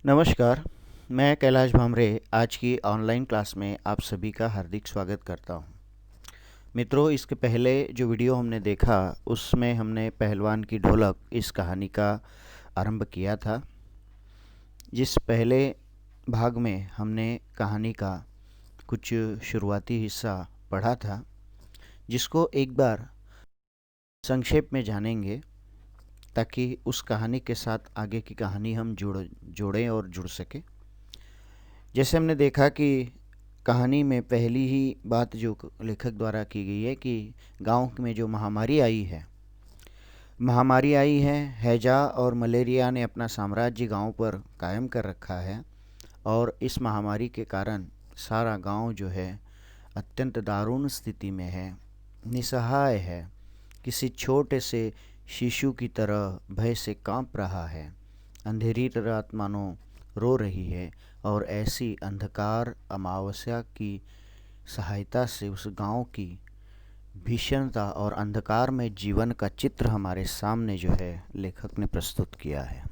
नमस्कार, मैं कैलाश भामरे आज की ऑनलाइन क्लास में आप सभी का हार्दिक स्वागत करता हूं। मित्रों, इसके पहले जो वीडियो हमने देखा उसमें हमने पहलवान की ढोलक इस कहानी का आरंभ किया था। जिस पहले भाग में हमने कहानी का कुछ शुरुआती हिस्सा पढ़ा था, जिसको एक बार संक्षेप में जानेंगे ताकि उस कहानी के साथ आगे की कहानी हम जोड़ें और जुड़ सके। जैसे हमने देखा कि कहानी में पहली ही बात जो लेखक द्वारा की गई है कि गांव में जो महामारी आई है, हैजा और मलेरिया ने अपना साम्राज्य गांव पर कायम कर रखा है। और इस महामारी के कारण सारा गांव जो है अत्यंत दारुण स्थिति में है, निसहाय है, किसी छोटे से शिशु की तरह भय से कांप रहा है। अंधेरी रात मानो रो रही है और ऐसी अंधकार अमावस्या की सहायता से उस गांव की भीषणता और अंधकार में जीवन का चित्र हमारे सामने जो है लेखक ने प्रस्तुत किया है।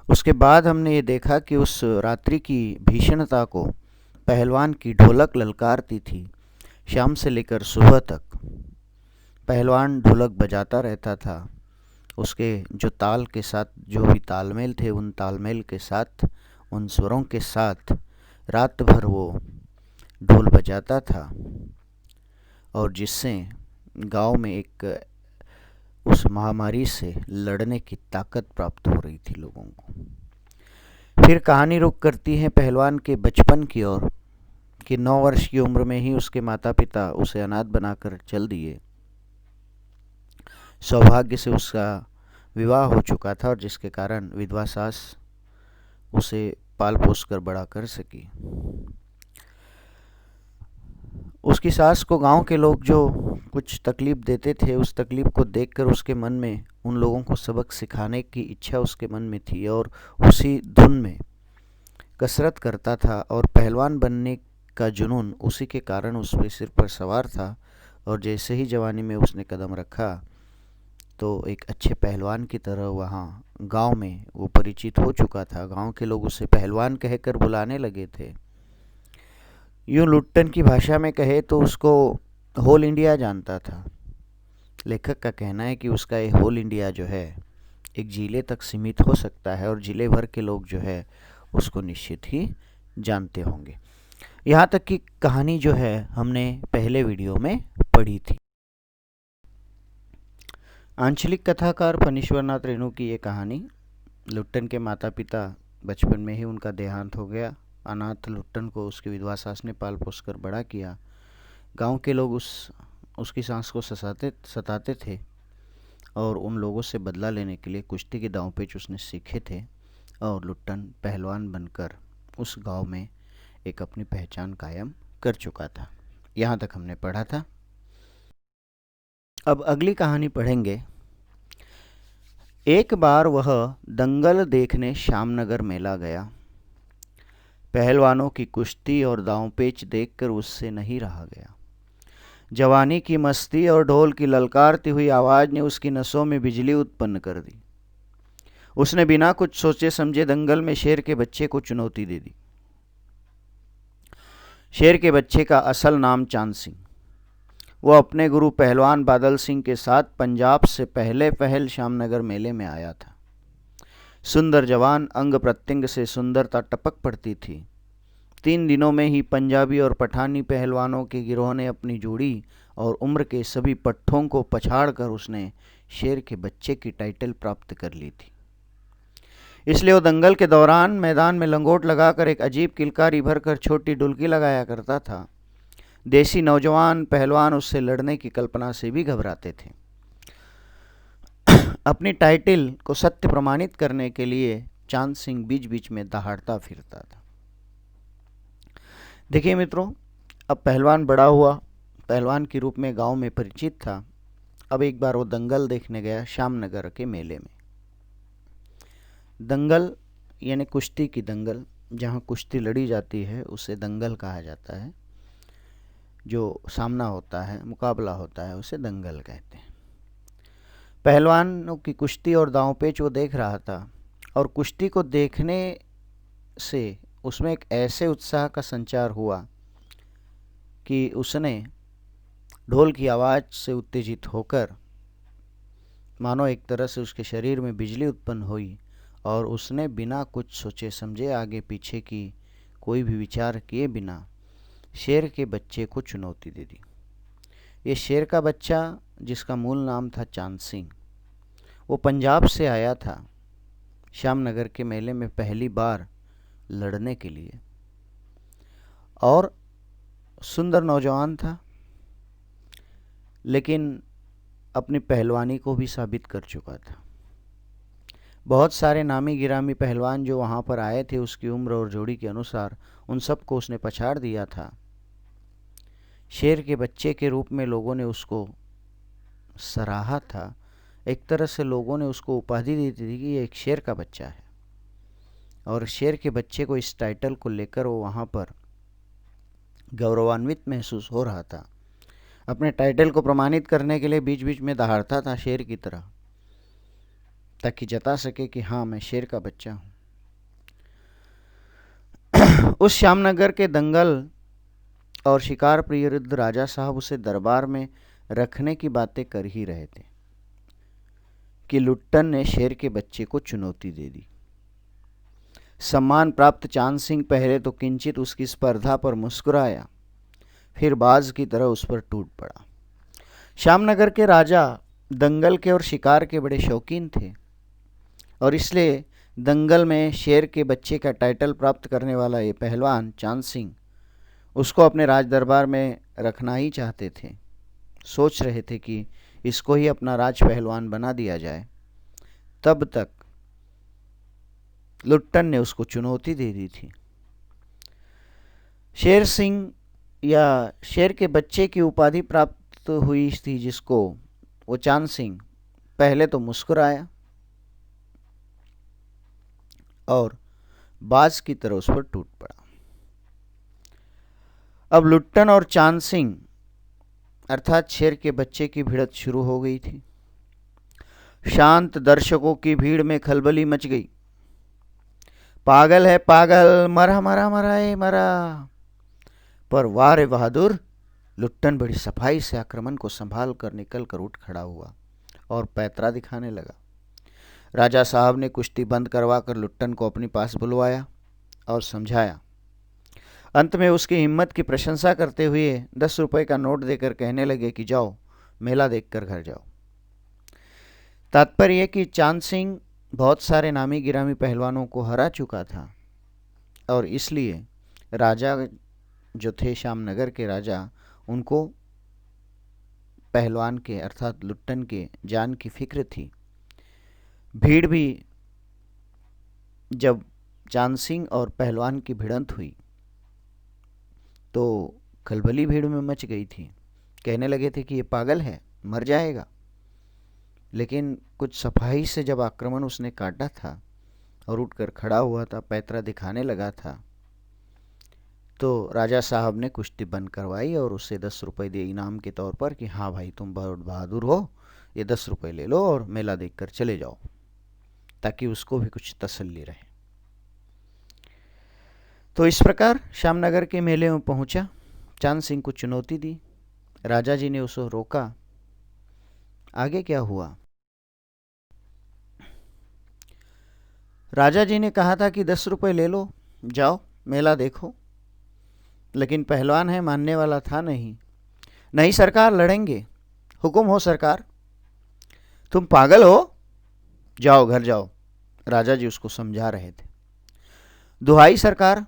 उसके बाद हमने ये देखा कि उस रात्रि की भीषणता को पहलवान की ढोलक ललकारती थी। शाम से लेकर सुबह तक पहलवान ढोलक बजाता रहता था। उसके जो ताल के साथ जो भी तालमेल थे, उन तालमेल के साथ, उन स्वरों के साथ रात भर वो ढोल बजाता था और जिससे गांव में एक उस महामारी से लड़ने की ताकत प्राप्त हो रही थी लोगों को। फिर कहानी रुख करती है पहलवान के बचपन की ओर कि 9 वर्ष की उम्र में ही उसके माता पिता उसे अनाथ बनाकर चल दिए। सौभाग्य से उसका विवाह हो चुका था और जिसके कारण विधवा सास उसे पाल पोस कर बड़ा कर सकी। उसकी सास को गांव के लोग जो कुछ तकलीफ़ देते थे, उस तकलीफ़ को देखकर उसके मन में उन लोगों को सबक सिखाने की इच्छा उसके मन में थी और उसी धुन में कसरत करता था और पहलवान बनने का जुनून उसी के कारण उसके सिर पर सवार था। और जैसे ही जवानी में उसने कदम रखा तो एक अच्छे पहलवान की तरह वहाँ गांव में वो परिचित हो चुका था। गांव के लोग उसे पहलवान कहकर बुलाने लगे थे। यूँ लुट्टन की भाषा में कहे तो उसको होल इंडिया जानता था। लेखक का कहना है कि उसका ये होल इंडिया जो है एक ज़िले तक सीमित हो सकता है और ज़िले भर के लोग जो है उसको निश्चित ही जानते होंगे। यहाँ तक कि कहानी जो है हमने पहले वीडियो में पढ़ी थी। आंचलिक कथाकार फणीश्वरनाथ रेणु की ये कहानी। लुट्टन के माता पिता बचपन में ही उनका देहांत हो गया। अनाथ लुट्टन को उसकी विधवा सास ने पाल पोस कर बड़ा किया। गांव के लोग उसकी सास को सताते थे और उन लोगों से बदला लेने के लिए कुश्ती के दांव पेच उसने सीखे थे और लुट्टन पहलवान बनकर उस गांव में एक अपनी पहचान कायम कर चुका था। यहाँ तक हमने पढ़ा था। अब अगली कहानी पढ़ेंगे। एक बार वह दंगल देखने श्यामनगर मेला गया। पहलवानों की कुश्ती और दांव पेच देखकर उससे नहीं रहा गया। जवानी की मस्ती और ढोल की ललकारती हुई आवाज़ ने उसकी नसों में बिजली उत्पन्न कर दी। उसने बिना कुछ सोचे समझे दंगल में शेर के बच्चे को चुनौती दे दी। शेर के बच्चे का असल नाम चांद सिंह। वो अपने गुरु पहलवान बादल सिंह के साथ पंजाब से पहल श्यामनगर मेले में आया था। सुंदर जवान, अंग प्रत्यंग से सुंदरता टपक पड़ती थी। 3 दिनों में ही पंजाबी और पठानी पहलवानों के गिरोह ने अपनी जोड़ी और उम्र के सभी पट्टों को पछाड़कर उसने शेर के बच्चे की टाइटल प्राप्त कर ली थी। इसलिए वो दंगल के दौरान मैदान में लंगोट लगाकर एक अजीब किलकारी भरकर छोटी डुलकी लगाया करता था। देसी नौजवान पहलवान उससे लड़ने की कल्पना से भी घबराते थे। अपनी टाइटल को सत्य प्रमाणित करने के लिए चांद सिंह बीच बीच में दहाड़ता फिरता था। देखिए मित्रों, अब पहलवान बड़ा हुआ, पहलवान के रूप में गांव में परिचित था। अब एक बार वो दंगल देखने गया श्यामनगर के मेले में। दंगल यानी कुश्ती की दंगल, जहाँ कुश्ती लड़ी जाती है उसे दंगल कहा जाता है। जो सामना होता है, मुकाबला होता है, उसे दंगल कहते हैं। पहलवानों की कुश्ती और दांव पेच वो देख रहा था और कुश्ती को देखने से उसमें एक ऐसे उत्साह का संचार हुआ कि उसने ढोल की आवाज़ से उत्तेजित होकर मानो एक तरह से उसके शरीर में बिजली उत्पन्न हुई और उसने बिना कुछ सोचे समझे आगे पीछे की कोई भी विचार किए बिना शेर के बच्चे को चुनौती दे दी। ये शेर का बच्चा, जिसका मूल नाम था चांद सिंह, वो पंजाब से आया था श्यामनगर के मेले में पहली बार लड़ने के लिए, और सुंदर नौजवान था, लेकिन अपनी पहलवानी को भी साबित कर चुका था। बहुत सारे नामी गिरामी पहलवान जो वहाँ पर आए थे उसकी उम्र और जोड़ी के अनुसार, उन सबको उसने पछाड़ दिया था। शेर के बच्चे के रूप में लोगों ने उसको सराहा था। एक तरह से लोगों ने उसको उपाधि दी थी कि ये एक शेर का बच्चा है, और शेर के बच्चे को इस टाइटल को लेकर वो वहाँ पर गौरवान्वित महसूस हो रहा था। अपने टाइटल को प्रमाणित करने के लिए बीच बीच में दहाड़ता था शेर की तरह, ताकि जता सके कि हाँ, मैं शेर का बच्चा हूँ। उस श्यामनगर के दंगल और शिकार प्रिय वृद्ध राजा साहब उसे दरबार में रखने की बातें कर ही रहे थे कि लुट्टन ने शेर के बच्चे को चुनौती दे दी। सम्मान प्राप्त चांद सिंह पहले तो किंचित उसकी स्पर्धा पर मुस्कुराया, फिर बाज की तरह उस पर टूट पड़ा। श्यामनगर के राजा दंगल के और शिकार के बड़े शौकीन थे, और इसलिए दंगल में शेर के बच्चे का टाइटल प्राप्त करने वाला ये पहलवान चांद सिंह, उसको अपने राज दरबार में रखना ही चाहते थे। सोच रहे थे कि इसको ही अपना राज पहलवान बना दिया जाए। तब तक लुट्टन ने उसको चुनौती दे दी थी। शेर सिंह या शेर के बच्चे की उपाधि प्राप्त हुई थी जिसको, वो चांद सिंह पहले तो मुस्कुराया और बाज की तरह उस पर टूट पड़ा। अब लुट्टन और चांद सिंह अर्थात शेर के बच्चे की भिड़ंत शुरू हो गई थी। शांत दर्शकों की भीड़ में खलबली मच गई। पागल है पागल, मरा मरा मरा ए मरा। पर वाह रे बहादुर, लुट्टन बड़ी सफाई से आक्रमण को संभाल कर निकल कर उठ खड़ा हुआ और पैतरा दिखाने लगा। राजा साहब ने कुश्ती बंद करवा कर लुट्टन को अपने पास बुलवाया और समझाया। अंत में उसकी हिम्मत की प्रशंसा करते हुए 10 रुपए का नोट देकर कहने लगे कि जाओ, मेला देखकर घर जाओ। तात्पर्य कि चांद सिंह बहुत सारे नामी गिरामी पहलवानों को हरा चुका था, और इसलिए राजा जो थे श्यामनगर के राजा, उनको पहलवान के अर्थात लुट्टन के जान की फिक्र थी। भीड़ भी जब चांद सिंह और पहलवान की भिड़ंत हुई तो खलबली भीड़ में मच गई थी। कहने लगे थे कि ये पागल है, मर जाएगा। लेकिन कुछ सफाई से जब आक्रमण उसने काटा था और उठकर खड़ा हुआ था, पैतरा दिखाने लगा था, तो राजा साहब ने कुश्ती बंद करवाई और उसे 10 रुपए दिए इनाम के तौर पर कि हाँ भाई, तुम बहुत बहादुर हो, ये 10 रुपए ले लो और मेला देखकर चले जाओ, ताकि उसको भी कुछ तसल्ली रहे। तो इस प्रकार श्यामनगर के मेले में पहुंचा, चांद सिंह को चुनौती दी, राजा जी ने उसे रोका। आगे क्या हुआ? राजा जी ने कहा था कि 10 रुपए ले लो, जाओ मेला देखो, लेकिन पहलवान है, मानने वाला था नहीं। नहीं सरकार, लड़ेंगे, हुक्म हो सरकार। तुम पागल हो, जाओ घर जाओ। राजा जी उसको समझा रहे थे। दुहाई सरकार,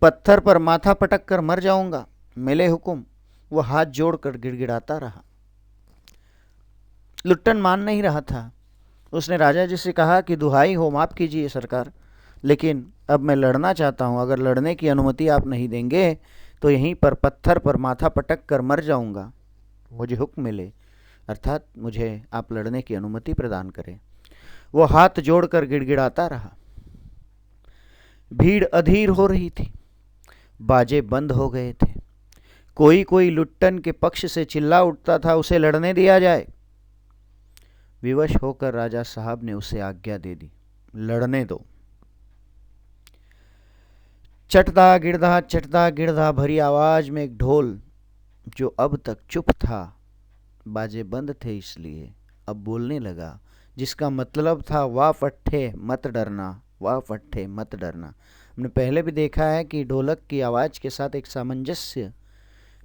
पत्थर पर माथा पटक कर मर जाऊंगा, मिले हुक्म। वह हाथ जोड़कर गिड़गिड़ाता रहा। लुट्टन मान नहीं रहा था। उसने राजा जी से कहा कि दुहाई हो, माफ कीजिए सरकार, लेकिन अब मैं लड़ना चाहता हूं। अगर लड़ने की अनुमति आप नहीं देंगे तो यहीं पर पत्थर पर माथा पटक कर मर जाऊंगा। मुझे हुक्म मिले, अर्थात मुझे आप लड़ने की अनुमति प्रदान करें। वो हाथ जोड़कर गिड़गिड़ाता रहा। भीड़ अधीर हो रही थी, बाजे बंद हो गए थे। कोई कोई लुट्टन के पक्ष से चिल्ला उठता था, उसे लड़ने दिया जाए। विवश होकर राजा साहब ने उसे आज्ञा दे दी, लड़ने दो। चटदा गिड़दा भरी आवाज में एक ढोल, जो अब तक चुप था, बाजे बंद थे इसलिए अब बोलने लगा, जिसका मतलब था वाह फट्टे मत डरना, वाह फट्टे मत डरना। हमने पहले भी देखा है कि ढोलक की आवाज़ के साथ एक सामंजस्य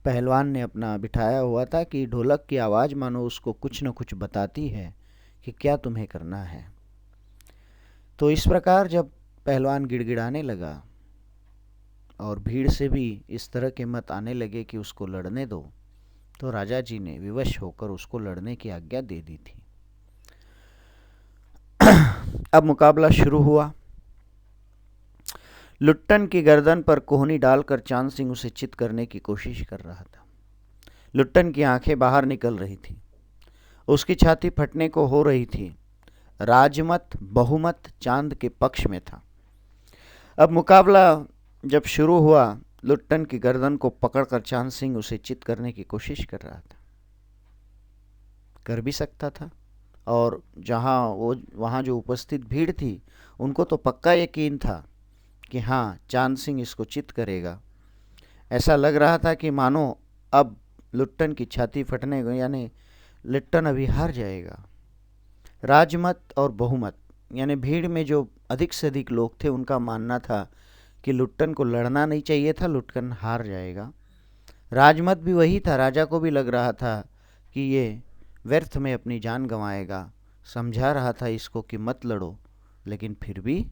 पहलवान ने अपना बिठाया हुआ था कि ढोलक की आवाज़ मानो उसको कुछ न कुछ बताती है कि क्या तुम्हें करना है। तो इस प्रकार जब पहलवान गिड़गिड़ाने लगा और भीड़ से भी इस तरह के मत आने लगे कि उसको लड़ने दो, तो राजा जी ने विवश होकर उसको लड़ने की आज्ञा दे दी थी। अब मुकाबला शुरू हुआ। लुट्टन की गर्दन पर कोहनी डालकर चांद सिंह उसे चित करने की कोशिश कर रहा था। लुट्टन की आंखें बाहर निकल रही थी, उसकी छाती फटने को हो रही थी। राजमत बहुमत चांद के पक्ष में था। अब मुकाबला जब शुरू हुआ, लुट्टन की गर्दन को पकड़कर चांद सिंह उसे चित करने की कोशिश कर रहा था। कर भी सकता था, और वहाँ जो उपस्थित भीड़ थी उनको तो पक्का यकीन था कि हाँ, चांद सिंह इसको चित करेगा। ऐसा लग रहा था कि मानो अब लुट्टन की छाती फटने को, यानी लुट्टन अभी हार जाएगा। राजमत और बहुमत यानी भीड़ में जो अधिक से अधिक लोग थे उनका मानना था कि लुट्टन को लड़ना नहीं चाहिए था, लुट्टन हार जाएगा। राजमत भी वही था, राजा को भी लग रहा था कि ये व्यर्थ में अपनी जान गंवाएगा। समझा रहा था इसको कि मत लड़ो, लेकिन फिर भी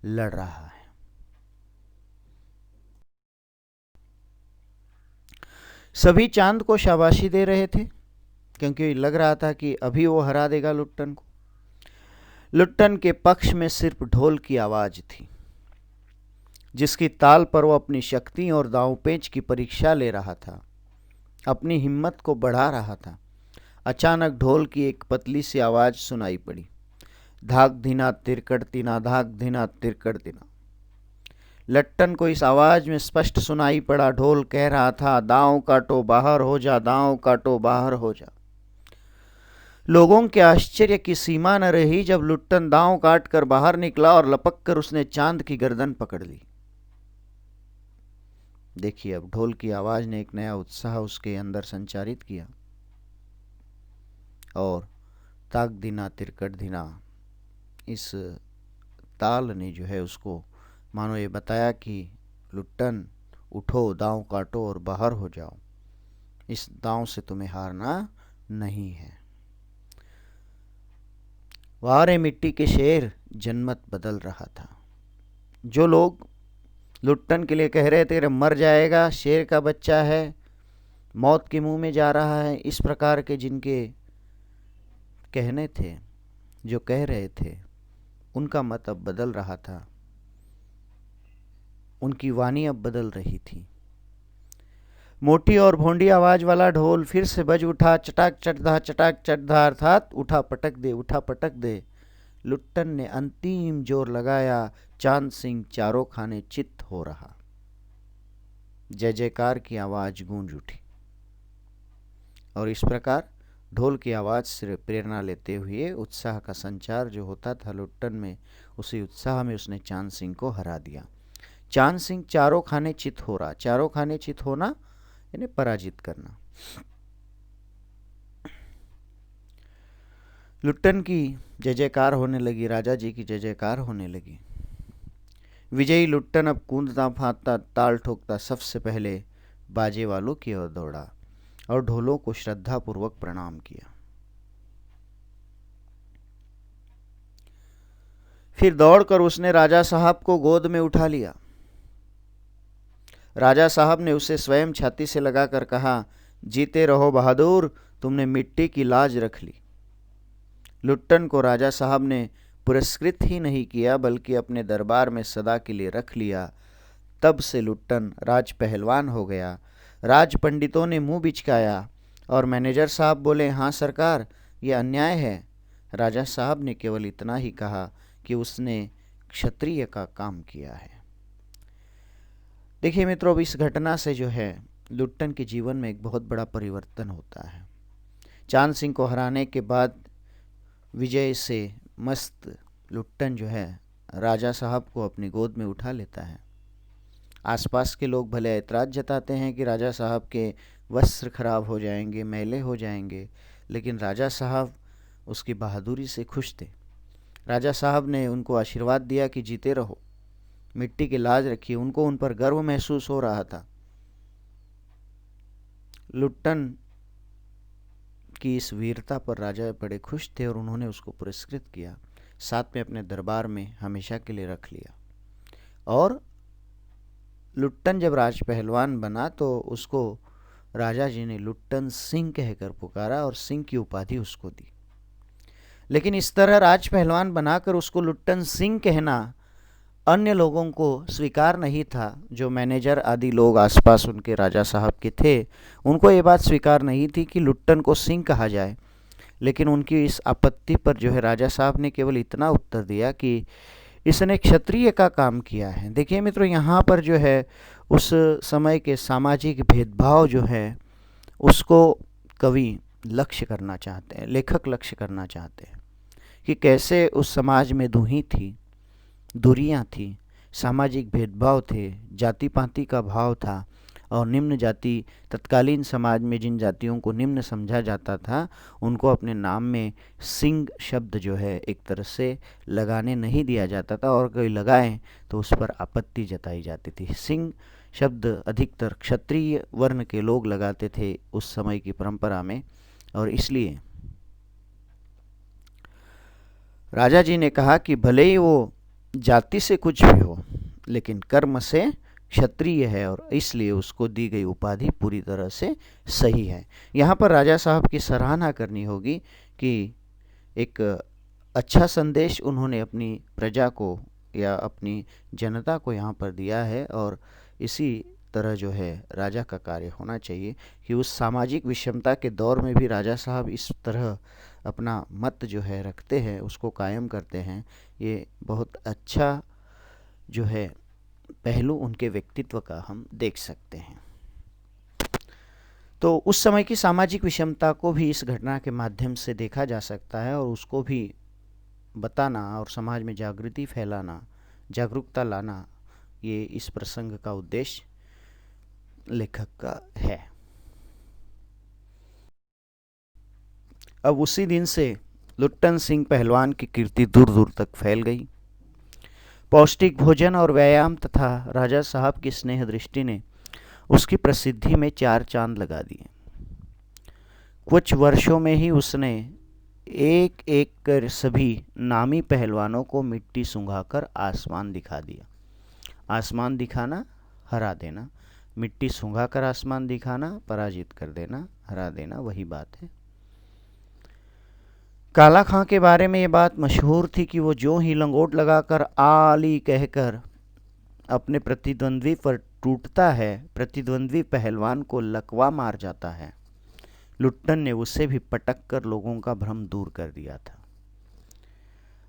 लड़ रहा है। सभी चांद को शाबाशी दे रहे थे, क्योंकि लग रहा था कि अभी वो हरा देगा लुट्टन को। लुट्टन के पक्ष में सिर्फ ढोल की आवाज थी, जिसकी ताल पर वो अपनी शक्ति और दांवपेच की परीक्षा ले रहा था, अपनी हिम्मत को बढ़ा रहा था। अचानक ढोल की एक पतली सी आवाज सुनाई पड़ी, धाक धीना तिरकड़ तीना, धाक धीना तिरकड़ तीना। लट्टन को इस आवाज में स्पष्ट सुनाई पड़ा, ढोल कह रहा था, दांव काटो बाहर हो जा, दांव काटो बाहर हो जा। लोगों के आश्चर्य की सीमा न रही जब लुट्टन दांव काट कर बाहर निकला और लपक कर उसने चांद की गर्दन पकड़ ली। देखिए, अब ढोल की आवाज ने एक नया उत्साह उसके अंदर संचारित किया, और ताक दीना तिरकट दीना, इस ताल ने जो है उसको मानो ये बताया कि लुट्टन उठो, दांव काटो और बाहर हो जाओ, इस दांव से तुम्हें हारना नहीं है। वारे मिट्टी के शेर, जन्मत बदल रहा था। जो लोग लुट्टन के लिए कह रहे थे कि मर जाएगा, शेर का बच्चा है, मौत के मुंह में जा रहा है, इस प्रकार के जिनके कहने थे, जो कह रहे थे, उनका मत अब बदल रहा था, उनकी वाणी अब बदल रही थी। मोटी और भोंडी आवाज वाला ढोल फिर से बज उठा, चटाक चटधा, अर्थात उठा पटक दे, उठा पटक दे। लुट्टन ने अंतिम जोर लगाया, चांद सिंह चारों खाने चित्त हो रहा। जय जयकार की आवाज गूंज उठी, और इस प्रकार ढोल की आवाज से प्रेरणा लेते हुए उत्साह का संचार जो होता था लुट्टन में, उसी उत्साह में उसने चांद सिंह को हरा दिया। चांद सिंह चारों खाने चित हो रहा। चारों खाने चित होना यानी पराजित करना। लुट्टन की जय जयकार होने लगी, राजा जी की जय जयकार होने लगी। विजयी लुट्टन अब कूदता फांदता ताल ठोकता सबसे पहले बाजे वालों की ओर दौड़ा और ढोलों को श्रद्धापूर्वक प्रणाम किया। फिर दौड़कर उसने राजा साहब को गोद में उठा लिया। राजा साहब ने उसे स्वयं छाती से लगाकर कहा, जीते रहो बहादुर, तुमने मिट्टी की लाज रख ली। लुट्टन को राजा साहब ने पुरस्कृत ही नहीं किया, बल्कि अपने दरबार में सदा के लिए रख लिया। तब से लुट्टन राज पहलवान हो गया। राज पंडितों ने मुंह बिचकाया और मैनेजर साहब बोले, हाँ सरकार, ये अन्याय है। राजा साहब ने केवल इतना ही कहा कि उसने क्षत्रिय का काम किया है। देखिए मित्रों, अब इस घटना से जो है लुट्टन के जीवन में एक बहुत बड़ा परिवर्तन होता है। चांद सिंह को हराने के बाद विजय से मस्त लुट्टन जो है राजा साहब को अपनी गोद में उठा लेता है। आसपास के लोग भले ऐतराज़ जताते हैं कि राजा साहब के वस्त्र खराब हो जाएंगे, मैले हो जाएंगे, लेकिन राजा साहब उसकी बहादुरी से खुश थे। राजा साहब ने उनको आशीर्वाद दिया कि जीते रहो, मिट्टी की लाज रखिए। उनको उन पर गर्व महसूस हो रहा था। लुट्टन की इस वीरता पर राजा बड़े खुश थे और उन्होंने उसको पुरस्कृत किया, साथ में अपने दरबार में हमेशा के लिए रख लिया। और लुट्टन जब राज पहलवान बना तो उसको राजा जी ने लुट्टन सिंह कहकर पुकारा और सिंह की उपाधि उसको दी। लेकिन इस तरह राज पहलवान बनाकर उसको लुट्टन सिंह कहना अन्य लोगों को स्वीकार नहीं था। जो मैनेजर आदि लोग आसपास उनके राजा साहब के थे, उनको ये बात स्वीकार नहीं थी कि लुट्टन को सिंह कहा जाए। लेकिन उनकी इस आपत्ति पर जो है राजा साहब ने केवल इतना उत्तर दिया कि इसने क्षत्रिय का काम किया है। देखिए मित्रों, यहाँ पर जो है उस समय के सामाजिक भेदभाव जो है उसको कवि लक्ष्य करना चाहते हैं, लेखक लक्ष्य करना चाहते हैं कि कैसे उस समाज में दूही थी, दूरियां थी, सामाजिक भेदभाव थे, जाति पाति का भाव था और निम्न जाति, तत्कालीन समाज में जिन जातियों को निम्न समझा जाता था उनको अपने नाम में सिंह शब्द जो है एक तरह से लगाने नहीं दिया जाता था, और कोई लगाए तो उस पर आपत्ति जताई जाती थी। सिंह शब्द अधिकतर क्षत्रिय वर्ण के लोग लगाते थे उस समय की परंपरा में, और इसलिए राजा जी ने कहा कि भले ही वो जाति से कुछ भी हो लेकिन कर्म से क्षत्रिय है और इसलिए उसको दी गई उपाधि पूरी तरह से सही है। यहाँ पर राजा साहब की सराहना करनी होगी कि एक अच्छा संदेश उन्होंने अपनी प्रजा को या अपनी जनता को यहाँ पर दिया है, और इसी तरह जो है राजा का कार्य होना चाहिए कि उस सामाजिक विषमता के दौर में भी राजा साहब इस तरह अपना मत जो है रखते हैं, उसको कायम करते हैं। ये बहुत अच्छा जो है पहलू उनके व्यक्तित्व का हम देख सकते हैं। तो उस समय की सामाजिक विषमता को भी इस घटना के माध्यम से देखा जा सकता है और उसको भी बताना और समाज में जागृति फैलाना, जागरूकता लाना, ये इस प्रसंग का उद्देश्य लेखक का है। अब उसी दिन से लुट्टन सिंह पहलवान की कीर्ति दूर दूर तक फैल गई। पौष्टिक भोजन और व्यायाम तथा राजा साहब की स्नेह दृष्टि ने उसकी प्रसिद्धि में 4 चांद लगा दिए। कुछ वर्षों में ही उसने एक एक कर सभी नामी पहलवानों को मिट्टी सूंघाकर आसमान दिखा दिया। आसमान दिखाना, हरा देना, मिट्टी सूंघाकर आसमान दिखाना, पराजित कर देना, हरा देना, वही बात है। काला खां के बारे में ये बात मशहूर थी कि वो जो ही लंगोट लगाकर आली कहकर अपने प्रतिद्वंद्वी पर टूटता है, प्रतिद्वंद्वी पहलवान को लकवा मार जाता है। लुट्टन ने उसे भी पटक कर लोगों का भ्रम दूर कर दिया था।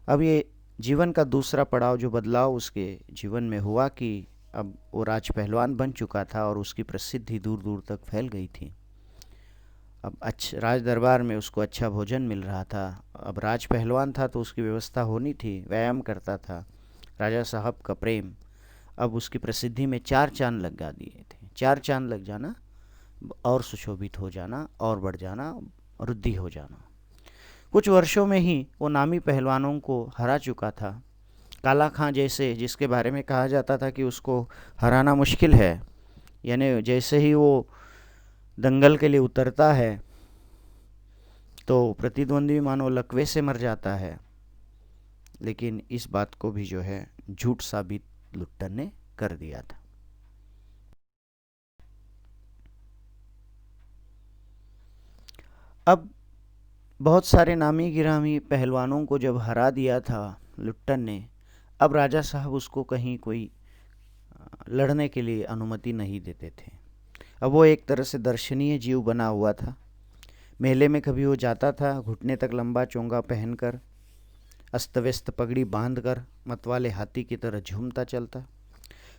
अब ये जीवन का दूसरा पड़ाव, जो बदलाव उसके जीवन में हुआ कि अब वो राज पहलवान बन चुका था और उसकी प्रसिद्धि दूर दूर तक फैल गई थी। अब राज दरबार में उसको अच्छा भोजन मिल रहा था। अब राज पहलवान था तो उसकी व्यवस्था होनी थी, व्यायाम करता था। राजा साहब का प्रेम, अब उसकी प्रसिद्धि में 4 चांद लगा दिए थे। 4 चांद लग जाना और सुशोभित हो जाना और बढ़ जाना, वृद्धि हो जाना। कुछ वर्षों में ही वो नामी पहलवानों को हरा चुका था। काला खां जैसे, जिसके बारे में कहा जाता था कि उसको हराना मुश्किल है, यानी जैसे ही वो दंगल के लिए उतरता है तो प्रतिद्वंदी मानो लकवे से मर जाता है। लेकिन इस बात को भी जो है झूठ साबित लुट्टन ने कर दिया था। अब बहुत सारे नामी गिरामी पहलवानों को जब हरा दिया था लुट्टन ने, अब राजा साहब उसको कहीं कोई लड़ने के लिए अनुमति नहीं देते थे। अब वो एक तरह से दर्शनीय जीव बना हुआ था। मेले में कभी वो जाता था, घुटने तक लंबा चोंगा पहनकर, अस्त व्यस्त पगड़ी बांधकर मतवाले हाथी की तरह झूमता चलता।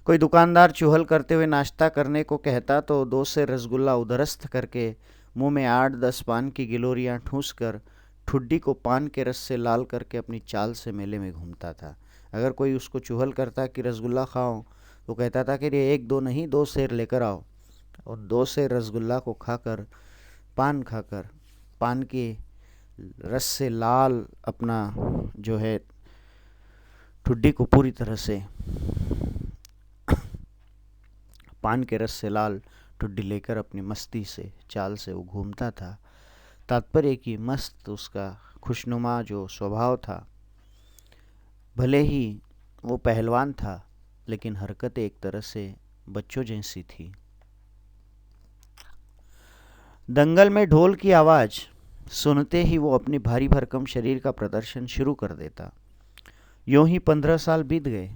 कोई दुकानदार चुहल करते हुए नाश्ता करने को कहता तो 2 से रसगुल्ला उदरस्त करके मुंह में 8-10 पान की गिलोरियाँ ठूंस कर ठुड्डी को पान के रस से लाल करके अपनी चाल से मेले में घूमता था। अगर कोई उसको चुहल करता कि रसगुल्ला खाओ, तो कहता था कि ये एक दो नहीं, 2 सेर लेकर आओ। और 2 सेर रसगुल्ला को खाकर, पान के रस से लाल अपना जो है ठुड्डी को पूरी तरह से पान के रस से लाल ठुड्डी लेकर अपनी मस्ती से चाल से वो घूमता था। तात्पर्य कि मस्त उसका खुशनुमा जो स्वभाव था। भले ही वो पहलवान था, लेकिन हरकतें एक तरह से बच्चों जैसी थी। दंगल में ढोल की आवाज़ सुनते ही वो अपनी भारी भरकम शरीर का प्रदर्शन शुरू कर देता। यूं ही 15 साल बीत गए।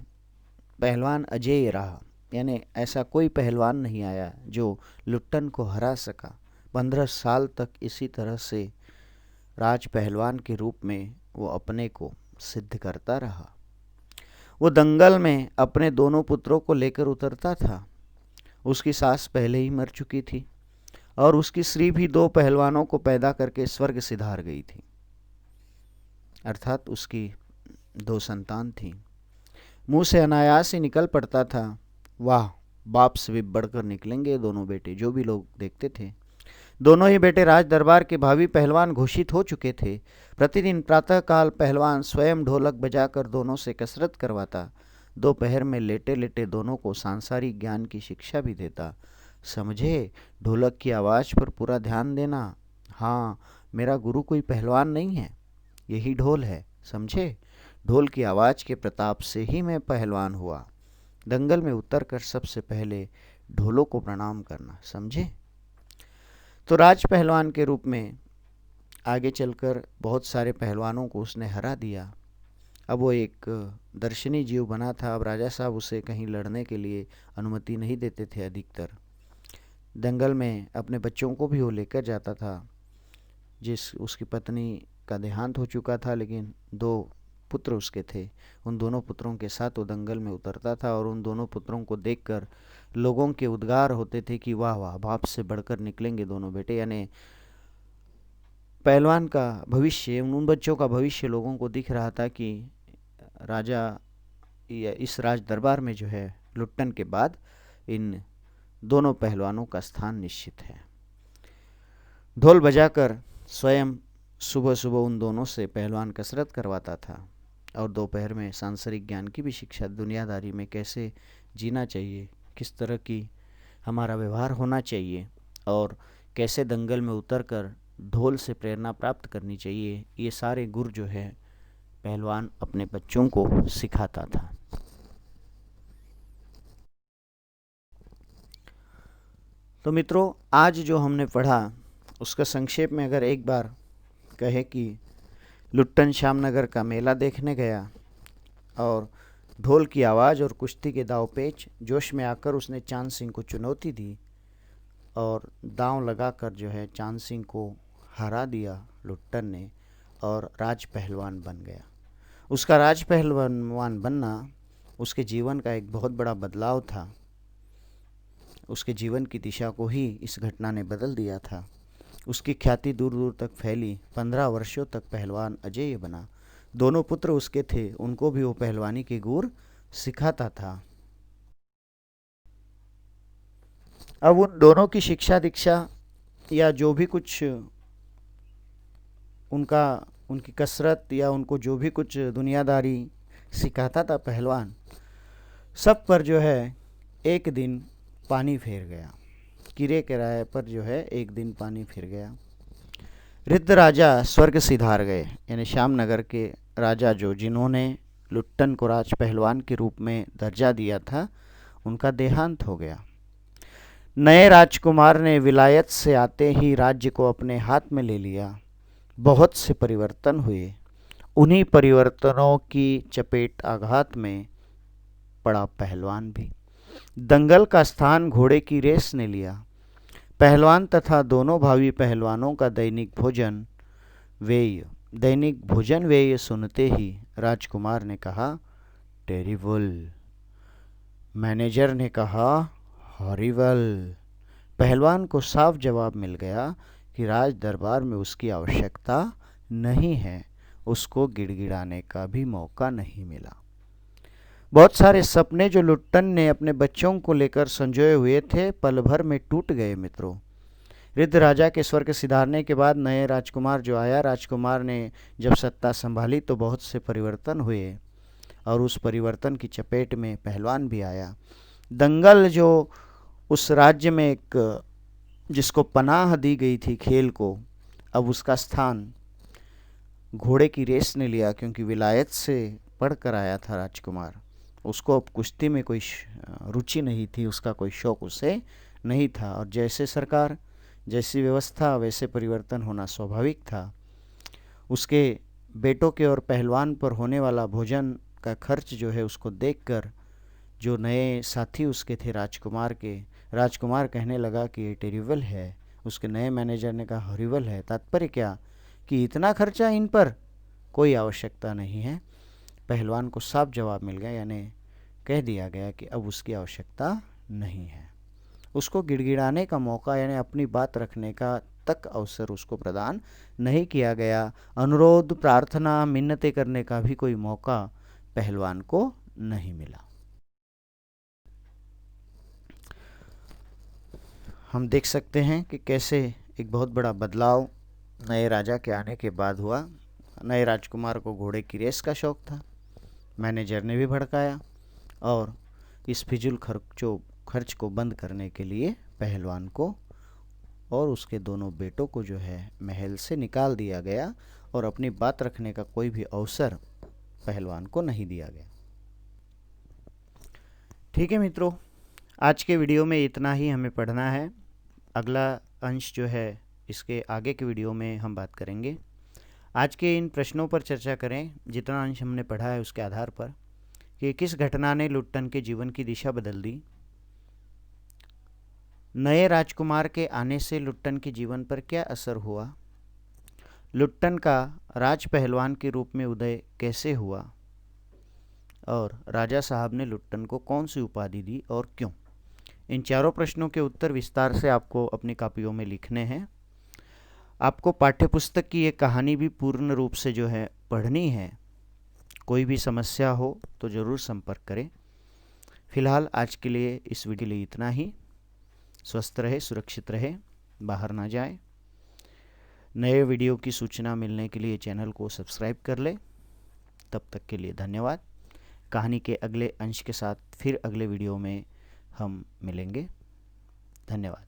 पहलवान अजेय रहा, यानी ऐसा कोई पहलवान नहीं आया जो लुट्टन को हरा सका। 15 साल तक इसी तरह से राज पहलवान के रूप में वो अपने को सिद्ध करता रहा। वो दंगल में अपने दोनों पुत्रों को लेकर उतरता था। उसकी सास पहले ही मर चुकी थी और उसकी स्त्री भी 2 पहलवानों को पैदा करके स्वर्ग सिधार गई थी, अर्थात उसकी 2 संतान थी। मुंह से अनायास ही निकल पड़ता था, वाह, बाप से भी बढ़कर निकलेंगे दोनों बेटे। जो भी लोग देखते थे, दोनों ही बेटे राज दरबार के भावी पहलवान घोषित हो चुके थे। प्रतिदिन प्रातःकाल पहलवान स्वयं ढोलक बजाकर दोनों से कसरत करवाता। दोपहर में लेटे लेटे दोनों को सांसारिक ज्ञान की शिक्षा भी देता। समझे, ढोलक की आवाज़ पर पूरा ध्यान देना। हाँ, मेरा गुरु कोई पहलवान नहीं है, यही ढोल है, समझे। ढोल की आवाज़ के प्रताप से ही मैं पहलवान हुआ। दंगल में उतरकर सबसे पहले ढोलों को प्रणाम करना, समझे। तो राज पहलवान के रूप में आगे चलकर बहुत सारे पहलवानों को उसने हरा दिया। अब वो एक दर्शनी जीव बना था। अब राजा साहब उसे कहीं लड़ने के लिए अनुमति नहीं देते थे। अधिकतर दंगल में अपने बच्चों को भी वो लेकर जाता था। उसकी पत्नी का देहांत हो चुका था, लेकिन 2 पुत्र उसके थे। उन दोनों पुत्रों के साथ वो दंगल में उतरता था और उन दोनों पुत्रों को देखकर लोगों के उद्गार होते थे कि वाह वाह, बाप से बढ़कर निकलेंगे दोनों बेटे। यानी पहलवान का भविष्य, उन बच्चों का भविष्य लोगों को दिख रहा था कि राजा या इस राज दरबार में जो है लुट्टन के बाद इन दोनों पहलवानों का स्थान निश्चित है। ढोल बजाकर स्वयं सुबह सुबह उन दोनों से पहलवान कसरत करवाता था और दोपहर में सांसारिक ज्ञान की भी शिक्षा, दुनियादारी में कैसे जीना चाहिए, किस तरह की हमारा व्यवहार होना चाहिए और कैसे दंगल में उतरकर ढोल से प्रेरणा प्राप्त करनी चाहिए, ये सारे गुर जो है पहलवान अपने बच्चों को सिखाता था। तो मित्रों, आज जो हमने पढ़ा उसका संक्षेप में अगर एक बार कहे कि लुट्टन श्यामनगर का मेला देखने गया और ढोल की आवाज़ और कुश्ती के दांव-पेच जोश में आकर उसने चांद सिंह को चुनौती दी और दांव लगाकर जो है चांद सिंह को हरा दिया लुट्टन ने और राज पहलवान बन गया। उसका राज पहलवान बनना उसके जीवन का एक बहुत बड़ा बदलाव था। उसके जीवन की दिशा को ही इस घटना ने बदल दिया था। उसकी ख्याति दूर दूर तक फैली। 15 वर्षों तक पहलवान अजेय बना। दोनों पुत्र उसके थे, उनको भी वो पहलवानी के गुर सिखाता था। अब उन दोनों की शिक्षा दीक्षा या जो भी कुछ उनकी कसरत या उनको जो भी कुछ दुनियादारी सिखाता था पहलवान, सब पर जो है एक दिन पानी फेर गया। किरे किराए पर जो है एक दिन पानी फिर गया। रिद्ध राजा स्वर्ग सिधार गए, यानी श्यामनगर के राजा जिन्होंने लुट्टन को राज पहलवान के रूप में दर्जा दिया था, उनका देहांत हो गया। नए राजकुमार ने विलायत से आते ही राज्य को अपने हाथ में ले लिया। बहुत से परिवर्तन हुए। उन्हीं परिवर्तनों की चपेट आघात में पड़ा पहलवान भी। दंगल का स्थान घोड़े की रेस ने लिया। पहलवान तथा दोनों भावी पहलवानों का दैनिक भोजन व्यय सुनते ही राजकुमार ने कहा, टेरिबल। मैनेजर ने कहा, हॉरिबल। पहलवान को साफ जवाब मिल गया कि राज दरबार में उसकी आवश्यकता नहीं है, उसको गिड़गिड़ाने का भी मौका नहीं मिला। बहुत सारे सपने जो लुट्टन ने अपने बच्चों को लेकर संजोए हुए थे, पल भर में टूट गए मित्रों। वृद्ध राजा के स्वर्ग सिधारने के बाद नए राजकुमार जो आया, राजकुमार ने जब सत्ता संभाली तो बहुत से परिवर्तन हुए, और उस परिवर्तन की चपेट में पहलवान भी आया। दंगल जो उस राज्य में एक जिसको पनाह दी गई थी खेल को, अब उसका स्थान घोड़े की रेस ने लिया, क्योंकि विलायत से पढ़ कर आया था राजकुमार। उसको अब कुश्ती में कोई रुचि नहीं थी, उसका कोई शौक उसे नहीं था। और जैसे सरकार, जैसी व्यवस्था, वैसे परिवर्तन होना स्वाभाविक था। उसके बेटों के और पहलवान पर होने वाला भोजन का खर्च जो है, उसको देखकर जो नए साथी उसके थे राजकुमार कहने लगा कि ये टेरिबल है। उसके नए मैनेजर ने कहा हॉरिबल है। तात्पर्य क्या कि इतना खर्चा इन पर, कोई आवश्यकता नहीं है। पहलवान को साफ जवाब मिल गया, यानी कह दिया गया कि अब उसकी आवश्यकता नहीं है। उसको गिड़गिड़ाने का मौका, यानी अपनी बात रखने का तक अवसर उसको प्रदान नहीं किया गया। अनुरोध, प्रार्थना, मिन्नतें करने का भी कोई मौका पहलवान को नहीं मिला। हम देख सकते हैं कि कैसे एक बहुत बड़ा बदलाव नए राजा के आने के बाद हुआ। नए राजकुमार को घोड़े की रेस का शौक था, मैनेजर ने भी भड़काया, और इस फिजूल खर्च को बंद करने के लिए पहलवान को और उसके दोनों बेटों को जो है महल से निकाल दिया गया, और अपनी बात रखने का कोई भी अवसर पहलवान को नहीं दिया गया। ठीक है मित्रों, आज के वीडियो में इतना ही हमें पढ़ना है। अगला अंश जो है, इसके आगे के वीडियो में हम बात करेंगे। आज के इन प्रश्नों पर चर्चा करें, जितना अंश हमने पढ़ा है उसके आधार पर, कि किस घटना ने लुट्टन के जीवन की दिशा बदल दी। नए राजकुमार के आने से लुट्टन के जीवन पर क्या असर हुआ। लुट्टन का राज पहलवान के रूप में उदय कैसे हुआ, और राजा साहब ने लुट्टन को कौन सी उपाधि दी और क्यों। इन चारों प्रश्नों के उत्तर विस्तार से आपको अपनी कापियों में लिखने हैं। आपको पाठ्यपुस्तक की ये कहानी भी पूर्ण रूप से जो है पढ़नी है। कोई भी समस्या हो तो ज़रूर संपर्क करें। फिलहाल आज के लिए इस वीडियो के लिए इतना ही। स्वस्थ रहे, सुरक्षित रहे, बाहर ना जाए। नए वीडियो की सूचना मिलने के लिए चैनल को सब्सक्राइब कर ले। तब तक के लिए धन्यवाद। कहानी के अगले अंश के साथ फिर अगले वीडियो में हम मिलेंगे। धन्यवाद।